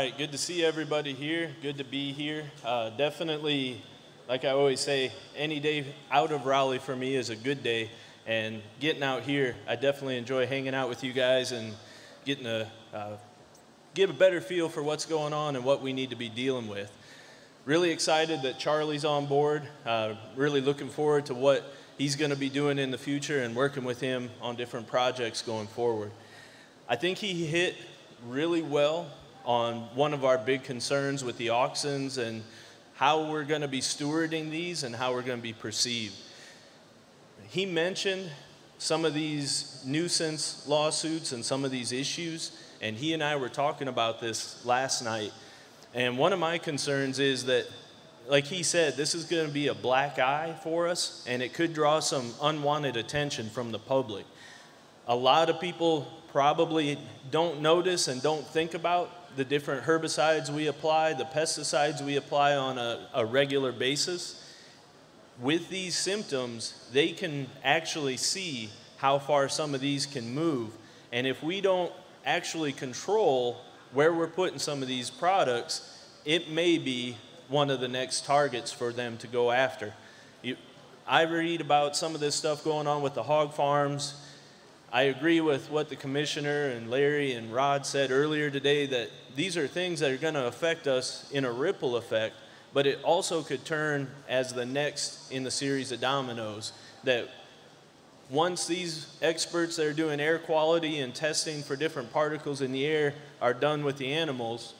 right, good to see everybody here. Good to be here. Definitely, like I always say, any day out of Raleigh for me is a good day. And getting out here, I definitely enjoy hanging out with you guys and getting to get a better feel for what's going on and what we need to be dealing with. Really excited that Charlie's on board. Really looking forward to what he's going to be doing in the future and working with him on different projects going forward. I think he hit really well on one of our big concerns with the auctions and how we're going to be stewarding these and how we're going to be perceived. He mentioned some of these nuisance lawsuits and some of these issues, and he and I were talking about this last night. And one of my concerns is that, like he said, this is going to be a black eye for us, and it could draw some unwanted attention from the public. A lot of people probably don't notice and don't think about the different herbicides we apply, the pesticides we apply on a regular basis. With these symptoms, they can actually see how far some of these can move. And if we don't actually control where we're putting some of these products, it may be one of the next targets for them to go after. I read about some of this stuff going on with the hog farms. I agree with what the commissioner and Larry and Rod said earlier today, that these are things that are going to affect us in a ripple effect, but it also could turn as the next in the series of dominoes, that once these experts that are doing air quality and testing for different particles in the air are done with the animals,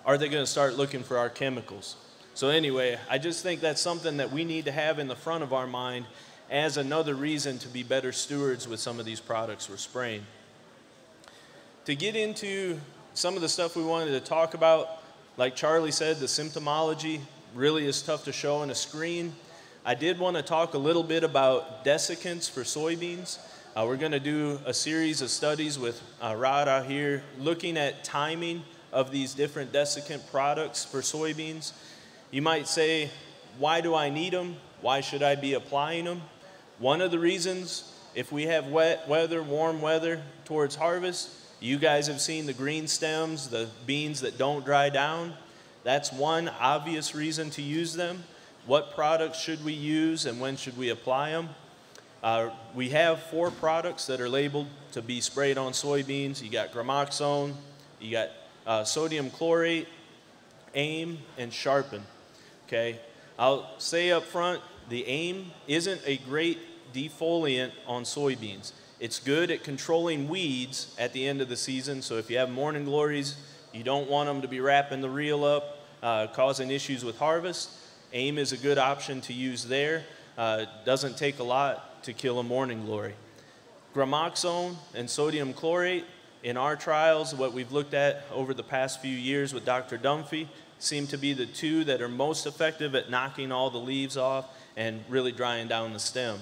are they going to start looking for our chemicals? So anyway, I just think that's something that we need to have in the front of our mind as another reason to be better stewards with some of these products we're spraying. To get into some of the stuff we wanted to talk about, like Charlie said, the symptomology really is tough to show on a screen. I did want to talk a little bit about desiccants for soybeans. We're going to do a series of studies with Rod out here looking at timing of these different desiccant products for soybeans. You might say, why do I need them? Why should I be applying them? One of the reasons, if we have wet weather, warm weather towards harvest, you guys have seen the green stems, the beans that don't dry down. That's one obvious reason to use them. What products should we use and when should we apply them? We have 4 products that are labeled to be sprayed on soybeans. You got gramoxone, you got sodium chlorate, AIM, and Sharpen. Okay, I'll say up front, the AIM isn't a great defoliant on soybeans. It's good at controlling weeds at the end of the season, so if you have morning glories, you don't want them to be wrapping the reel up, causing issues with harvest. AIM is a good option to use there. Doesn't take a lot to kill a morning glory. Gramoxone and sodium chlorate, in our trials, what we've looked at over the past few years with Dr. Dunphy, seem to be the 2 that are most effective at knocking all the leaves off and really drying down the stem.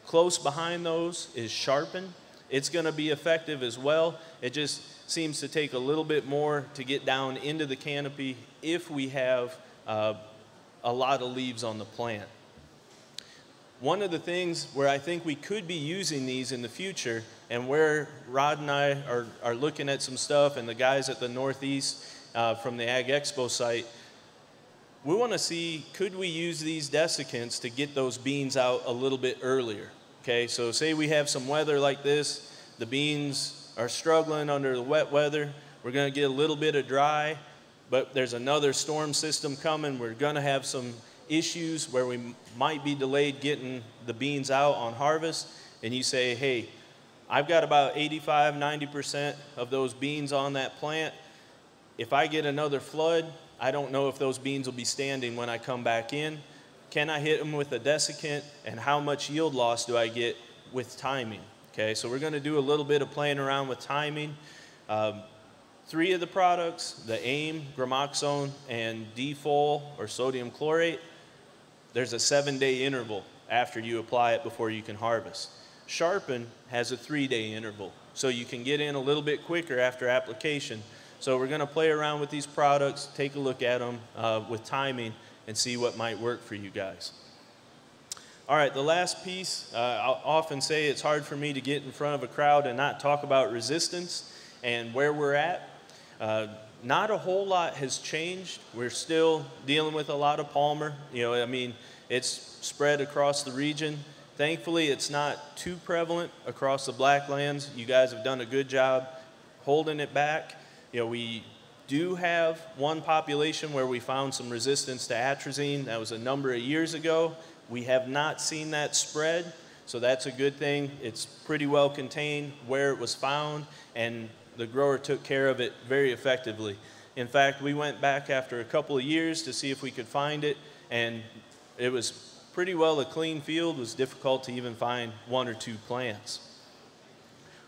Close behind those is Sharpen. It's going to be effective as well. It just seems to take a little bit more to get down into the canopy if we have a lot of leaves on the plant. One of the things where I think we could be using these in the future, and where Rod and I are looking at some stuff, and the guys at the Northeast from the Ag Expo site, we want to see, could we use these desiccants to get those beans out a little bit earlier? Okay, so say we have some weather like this, the beans are struggling under the wet weather, we're going to get a little bit of dry, but there's another storm system coming, we're going to have some issues where we might be delayed getting the beans out on harvest, and you say, hey, I've got about 85–90% of those beans on that plant. If I get another flood, I don't know if those beans will be standing when I come back in. Can I hit them with a desiccant, and how much yield loss do I get with timing? Okay, so we're going to do a little bit of playing around with timing. 3 of the products, the AIM, gramoxone, and D-fol or sodium chlorate, there's a 7-day interval after you apply it before you can harvest. Sharpen has a 3-day interval, so you can get in a little bit quicker after application. So we're going to play around with these products, take a look at them with timing, and see what might work for you guys. All right, the last piece, I'll often say it's hard for me to get in front of a crowd and not talk about resistance and where we're at. not a whole lot has changed. We're still dealing with a lot of palmer. I mean, it's spread across the region. Thankfully, it's not too prevalent across the Blacklands. You guys have done a good job holding it back. We do have one population where we found some resistance to atrazine. That was a number of years ago. We have not seen that spread, so that's a good thing. It's pretty well contained where it was found, and the grower took care of it very effectively. In fact, we went back after a couple of years to see if we could find it, and it was pretty well a clean field. It was difficult to even find one or two plants.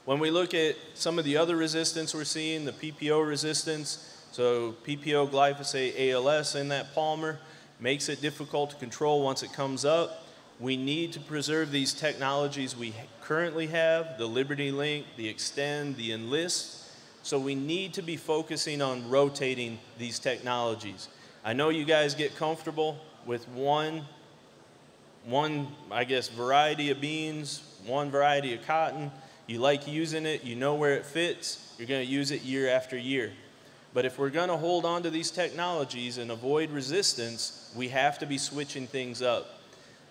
When we look at some of the other resistance we're seeing, the PPO resistance, so PPO glyphosate ALS in that palmer, makes it difficult to control once it comes up. We need to preserve these technologies we currently have, the Liberty Link, the Extend, the Enlist. So we need to be focusing on rotating these technologies. I know you guys get comfortable with one, I guess, variety of beans, one variety of cotton. You like using it, you know where it fits, you're going to use it year after year. But if we're going to hold on to these technologies and avoid resistance, we have to be switching things up.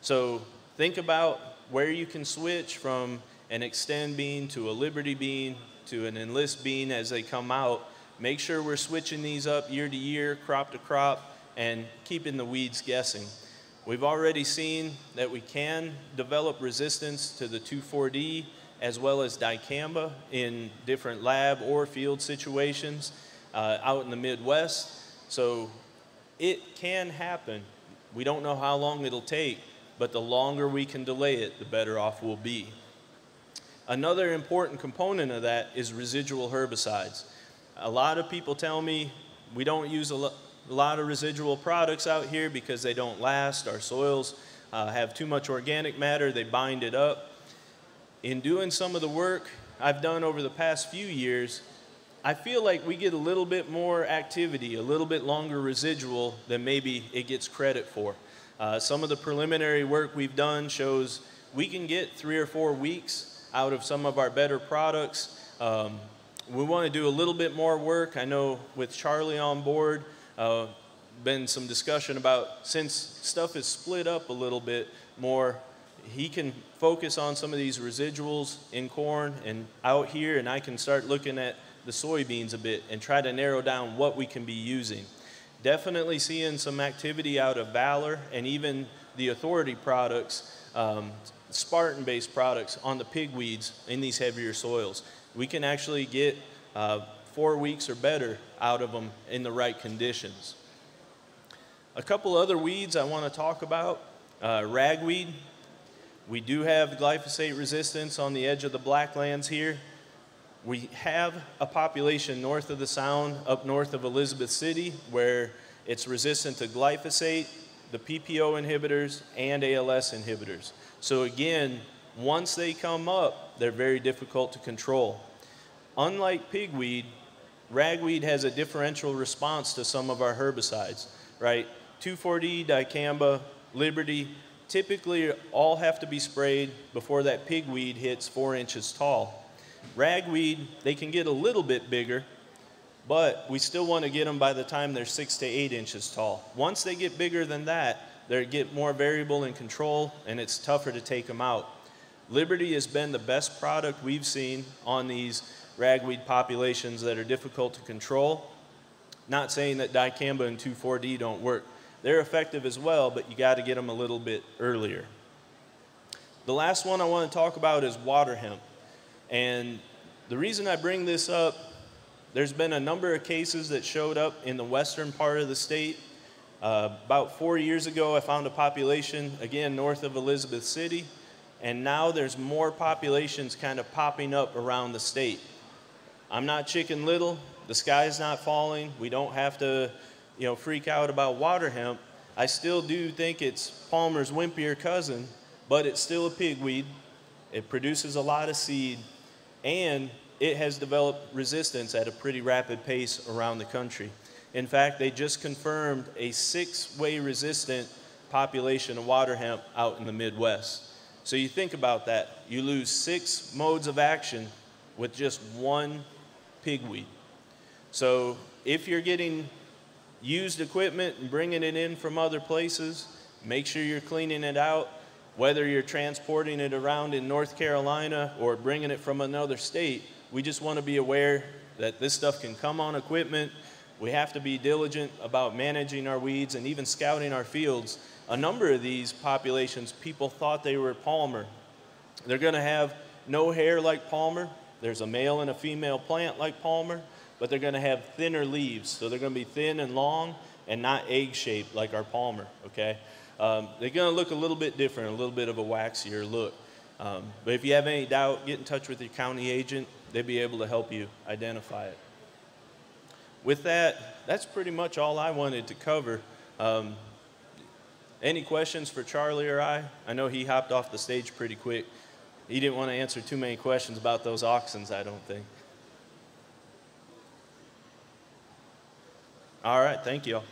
So think about where you can switch from an Extend bean to a Liberty bean to an Enlist bean as they come out. Make sure we're switching these up year to year, crop to crop, and keeping the weeds guessing. We've already seen that we can develop resistance to the 2,4-D as well as dicamba in different lab or field situations out in the Midwest. So it can happen. We don't know how long it'll take, but the longer we can delay it, the better off we'll be. Another important component of that is residual herbicides. A lot of people tell me we don't use a lot of residual products out here because they don't last. Our soils have too much organic matter, they bind it up. In doing some of the work I've done over the past few years, I feel like we get a little bit more activity, a little bit longer residual than maybe it gets credit for. Some of the preliminary work we've done shows we can get 3 or 4 weeks out of some of our better products. We want to do a little bit more work. I know with Charlie on board, been some discussion about, since stuff is split up a little bit more, he can focus on some of these residuals in corn and out here, and I can start looking at the soybeans a bit and try to narrow down what we can be using. Definitely seeing some activity out of Valor and even the Authority products, Spartan-based products on the pigweeds in these heavier soils. We can actually get 4 weeks or better out of them in the right conditions. A couple other weeds I want to talk about. Ragweed. We do have glyphosate resistance on the edge of the Blacklands here. We have a population north of the Sound, up north of Elizabeth City, where it's resistant to glyphosate, the PPO inhibitors, and ALS inhibitors. So again, once they come up, they're very difficult to control. Unlike pigweed, ragweed has a differential response to some of our herbicides, right? 2,4-D, dicamba, Liberty, typically all have to be sprayed before that pigweed hits 4 inches tall. Ragweed, they can get a little bit bigger, but we still want to get them by the time they're 6 to 8 inches tall. Once they get bigger than that, they get more variable in control, and it's tougher to take them out. Liberty has been the best product we've seen on these ragweed populations that are difficult to control. Not saying that dicamba and 2,4-D don't work. They're effective as well, but you got to get them a little bit earlier. The last one I want to talk about is water hemp. And the reason I bring this up, there's been a number of cases that showed up in the western part of the state. About 4 years ago, I found a population, again, north of Elizabeth City, and now there's more populations kind of popping up around the state. I'm not Chicken Little. The sky's not falling. We don't have to, freak out about water hemp. I still do think it's Palmer's wimpier cousin, but it's still a pigweed. It produces a lot of seed, and it has developed resistance at a pretty rapid pace around the country. In fact, they just confirmed a 6-way resistant population of water hemp out in the Midwest. So you think about that. You lose 6 modes of action with just one pigweed. So if you're getting used equipment and bringing it in from other places, make sure you're cleaning it out. Whether you're transporting it around in North Carolina or bringing it from another state, we just want to be aware that this stuff can come on equipment. We have to be diligent about managing our weeds and even scouting our fields. A number of these populations, people thought they were palmer. They're going to have no hair like palmer. There's a male and a female plant like palmer, but they're going to have thinner leaves. So they're going to be thin and long and not egg-shaped like our palmer, okay? They're going to look a little bit different, a little bit of a waxier look. But if you have any doubt, get in touch with your county agent. They'll be able to help you identify it. With that, that's pretty much all I wanted to cover. Any questions for Charlie or I? I know he hopped off the stage pretty quick. He didn't want to answer too many questions about those auxins, I don't think. All right, thank you all.